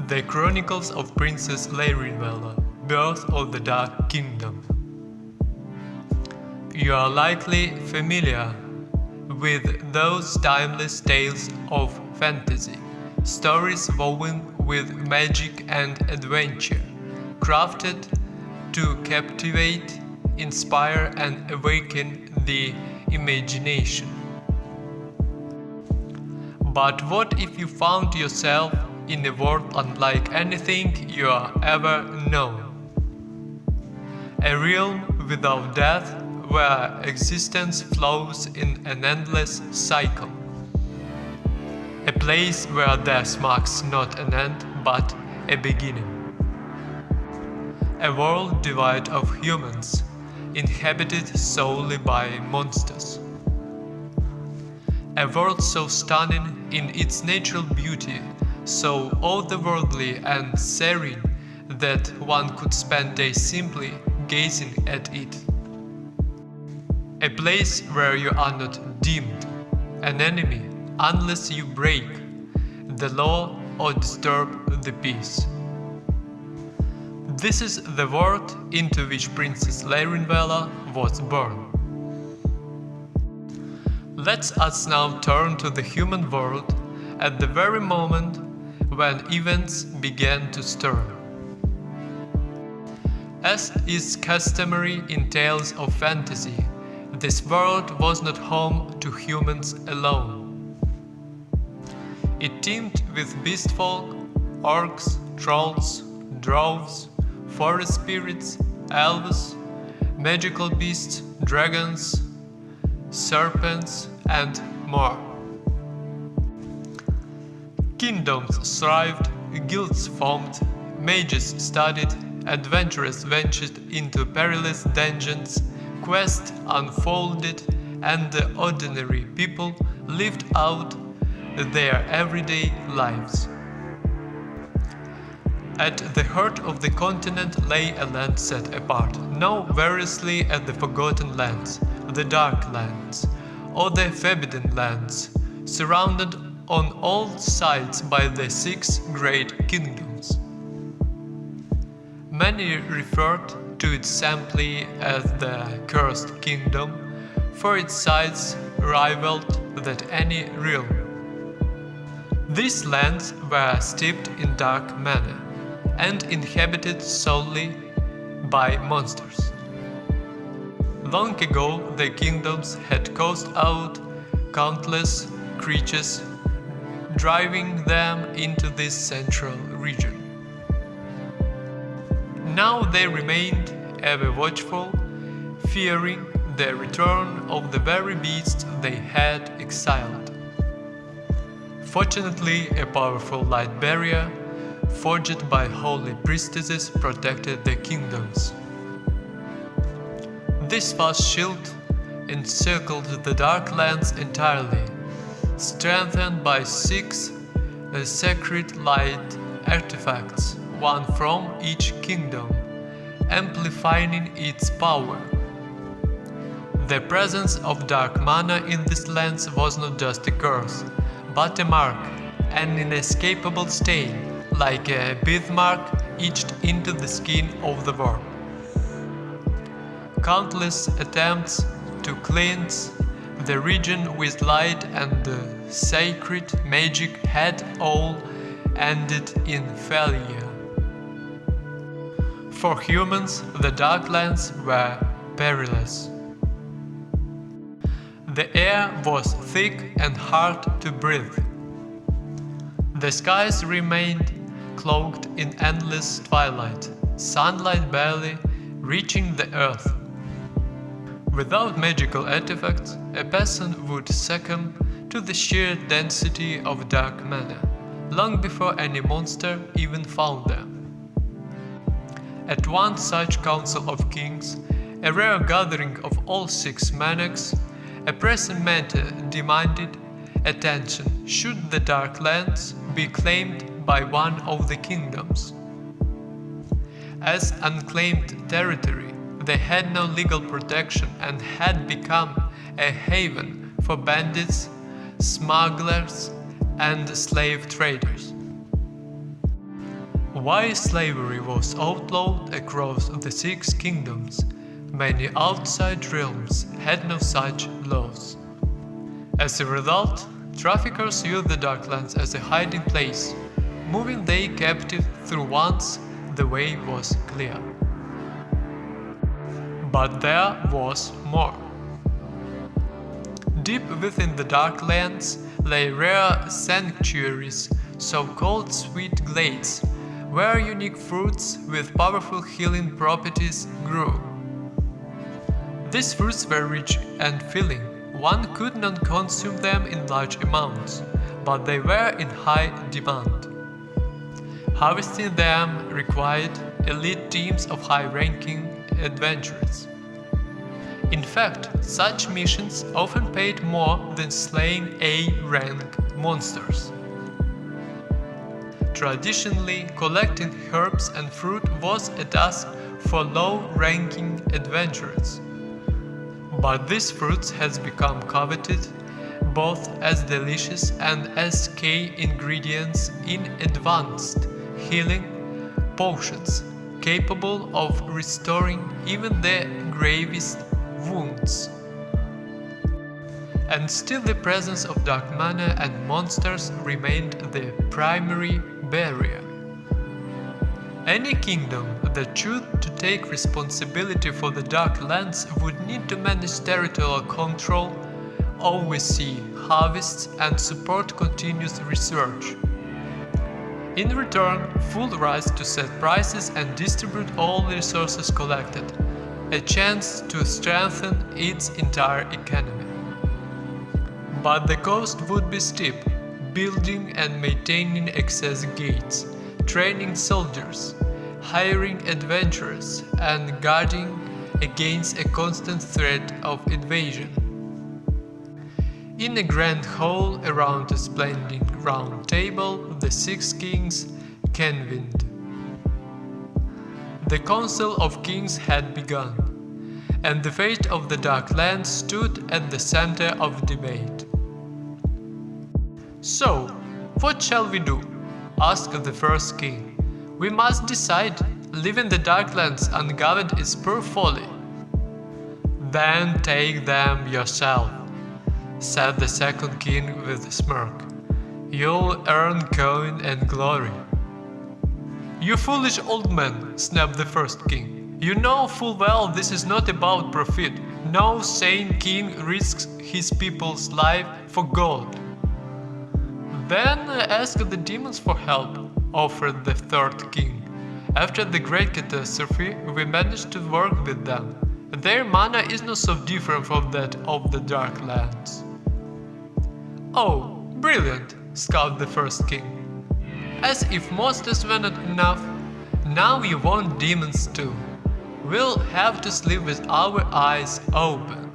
The Chronicles of Princess Lairynvela, Birth of the Dark Kingdom. You are likely familiar with those timeless tales of fantasy, stories woven with magic and adventure, crafted to captivate, inspire and awaken the imagination. But what if you found yourself in a world unlike anything you have ever known? A realm without death, where existence flows in an endless cycle. A place where death marks not an end, but a beginning. A world devoid of humans, inhabited solely by monsters. A world so stunning in its natural beauty, so otherworldly and serene that one could spend days simply gazing at it. A place where you are not deemed an enemy unless you break the law or disturb the peace. This is the world into which Princess Lairynvela was born. Let us now turn to the human world at the very moment when events began to stir. As is customary in tales of fantasy, this world was not home to humans alone. It teemed with beast folk, orcs, trolls, dwarves, forest spirits, elves, magical beasts, dragons, serpents, and more. Kingdoms thrived, guilds formed, mages studied, adventurers ventured into perilous dungeons, quests unfolded, and the ordinary people lived out their everyday lives. At the heart of the continent lay a land set apart, known variously as the Forgotten Lands, the Dark Lands, or the Forbidden Lands, surrounded on all sides by the 6 great kingdoms. Many referred to it simply as the Cursed Kingdom, for its size rivaled that any realm. These lands were steeped in dark manner and inhabited solely by monsters. Long ago, the kingdoms had cast out countless creatures, driving them into this central region. Now they remained ever watchful, fearing the return of the very beasts they had exiled. Fortunately, a powerful light barrier, forged by holy priestesses, protected the kingdoms. This vast shield encircled the Dark Lands entirely, strengthened by 6 sacred light artifacts, one from each kingdom, amplifying its power. The presence of dark mana in these lands was not just a curse, but a mark, an inescapable stain, like a birthmark etched into the skin of the world. Countless attempts to cleanse the region with light and sacred magic had all ended in failure. For humans, the Darklands were perilous. The air was thick and hard to breathe. The skies remained cloaked in endless twilight, sunlight barely reaching the earth. Without magical artifacts, a person would succumb to the sheer density of dark mana, long before any monster even found them. At one such council of kings, a rare gathering of all 6 monarchs, a pressing matter demanded attention should the Dark Lands be claimed by one of the kingdoms. As unclaimed territory, they had no legal protection and had become a haven for bandits, smugglers, and slave traders. While slavery was outlawed across the Six Kingdoms, many outside realms had no such laws. As a result, traffickers used the Darklands as a hiding place, moving their captive through once the way was clear. But there was more. Deep within the Darklands lay rare sanctuaries, so-called sweet glades, where unique fruits with powerful healing properties grew. These fruits were rich and filling. One could not consume them in large amounts, but they were in high demand. Harvesting them required elite teams of high-ranking adventurers. In fact, such missions often paid more than slaying A-rank monsters. Traditionally, collecting herbs and fruit was a task for low-ranking adventurers. But these fruits has become coveted both as delicious and as key ingredients in advanced healing potions capable of restoring even the gravest wounds. And still the presence of dark mana and monsters remained the primary barrier. Any kingdom that chose to take responsibility for the Darklands would need to manage territorial control, oversee harvests, and support continuous research. In return, full rights to set prices and distribute all the resources collected, a chance to strengthen its entire economy. But the cost would be steep: building and maintaining access gates, training soldiers, hiring adventurers, and guarding against a constant threat of invasion. In a grand hall around a splendid round table, the Six Kings convened. The Council of Kings had begun, and the fate of the Darklands stood at the center of debate. "So, what shall we do?" asked the first king. "We must decide. Leaving the Darklands ungoverned is pure folly." "Then take them yourself," said the second king with a smirk. "You'll earn coin and glory." "You foolish old man," snapped the first king. "You know full well this is not about profit. No sane king risks his people's life for gold." "Then ask the demons for help," offered the third king. "After the great catastrophe, we managed to work with them. Their mana is not so different from that of the Darklands." "Oh, brilliant," scoffed the first king. "As if monsters were not enough, now you want demons too. We'll have to sleep with our eyes open."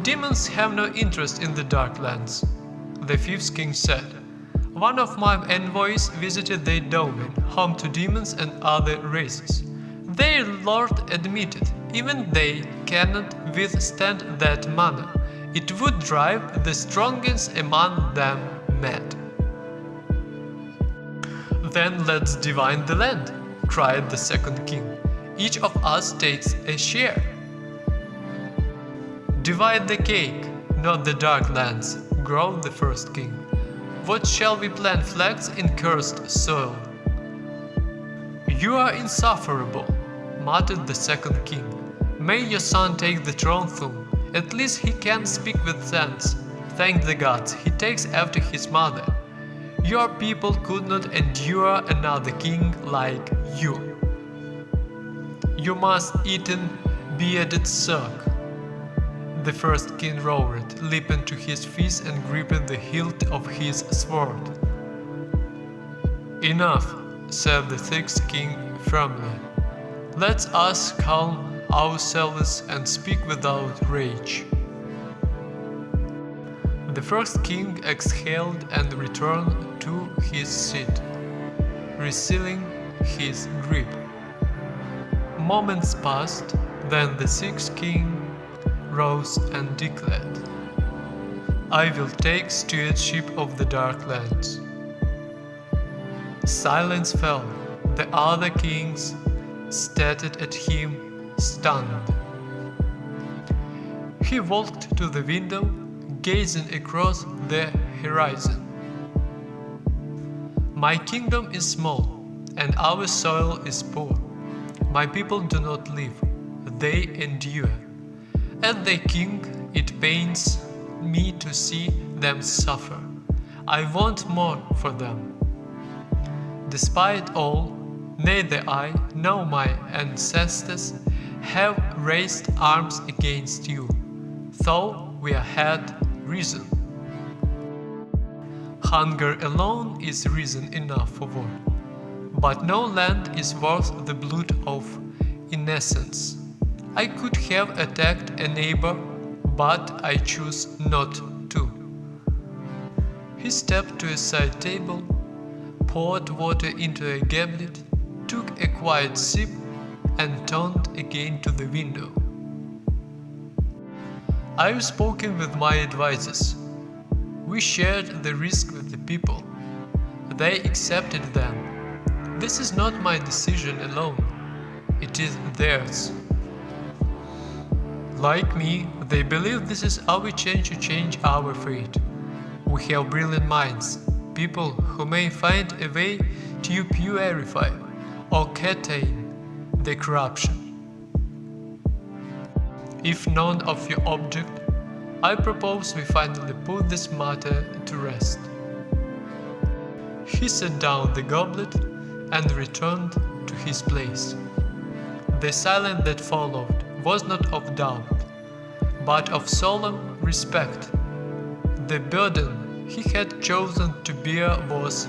"Demons have no interest in the Darklands," the fifth king said. "One of my envoys visited their domain, home to demons and other races. Their lord admitted even they cannot withstand that mana. It would drive the strongest among them mad." "Then let's divide the land," cried the second king. "Each of us takes a share." "Divide the cake, not the Darklands," growled the first king. "What shall we plant flags in cursed soil?" "You are insufferable," muttered the second king. "May your son take the throne soon. At least he can speak with sense. Thank the gods, he takes after his mother. Your people could not endure another king like you. You must eat bearded suck." The first king roared, leaping to his feet and gripping the hilt of his sword. "Enough," said the sixth king firmly. "Let us calm ourselves and speak without rage." The first king exhaled and returned to his seat, resealing his grip. Moments passed, then the sixth king rose and declared, "I will take stewardship of the Darklands." Silence fell. The other kings stared at him, stunned. He walked to the window, gazing across the horizon. My kingdom is small, and our soil is poor. My people do not live, they endure. As their king, it pains me to see them suffer. I want more for them. Despite all, neither I nor my ancestors have raised arms against you, though we had reason. Hunger alone is reason enough for war, but no land is worth the blood of innocence. I could have attacked a neighbor, but I choose not to. He stepped to a side table, poured water into a goblet, took a quiet sip, and turned again to the window. I've spoken with my advisors. We shared the risk with the people. They accepted them. This is not my decision alone. It is theirs. Like me, they believe this is our chance to change our fate. We have brilliant minds, people who may find a way to purify or contain the corruption. If none of your object, I propose we finally put this matter to rest. He set down the goblet and returned to his place. The silence that followed was not of doubt, but of solemn respect. The burden he had chosen to bear was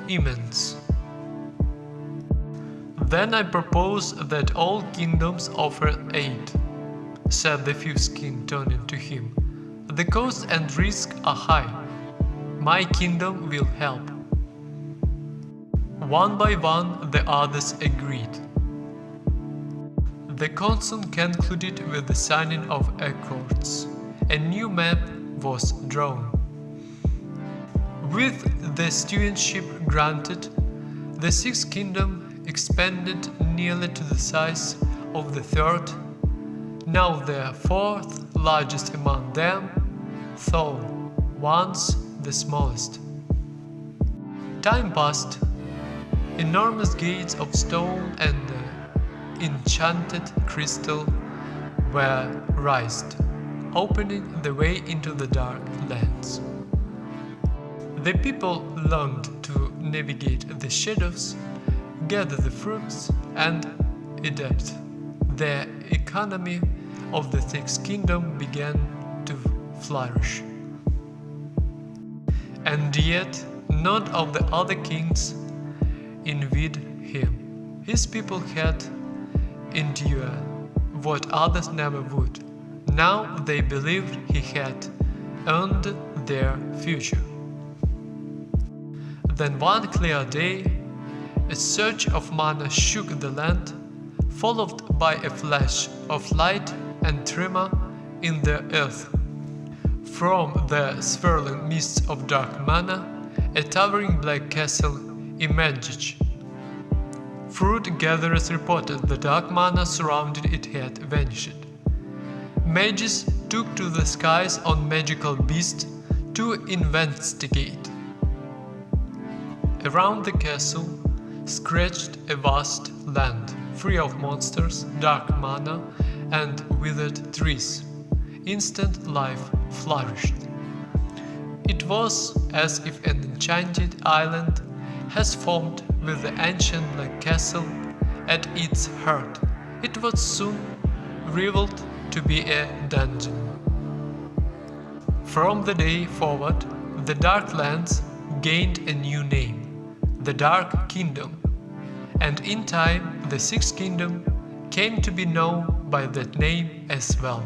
immense. Then I propose that all kingdoms offer aid, said the fifth king, turning to him. The cost and risk are high. My kingdom will help. One by one, the others agreed. The council concluded with the signing of accords. A new map was drawn. With the stewardship granted, the sixth kingdom expanded nearly to the size of the third, now the fourth largest among them, though once the smallest. Time passed. Enormous gates of stone and enchanted crystal were raised, opening the way into the dark lands. The people learned to navigate the shadows, gather the fruits, and adapt. The economy of the sixth kingdom began to flourish. And yet, none of the other kings envied him. His people had endured what others never would. Now they believed he had earned their future. Then one clear day, a surge of manna shook the land, followed by a flash of light and tremor in the earth. From the swirling mists of dark manna, a towering black castle emerged. Fruit gatherers reported the dark manna surrounding it had vanished. Mages took to the skies on magical beasts to investigate. Around the castle stretched a vast land, free of monsters, dark manna, and withered trees. Instant life flourished. It was as if an enchanted island has formed with the ancient black castle at its heart. It was soon revealed to be a dungeon. From the day forward, the Dark Lands gained a new name, the Dark Kingdom, and in time the Sixth Kingdom came to be known by that name as well.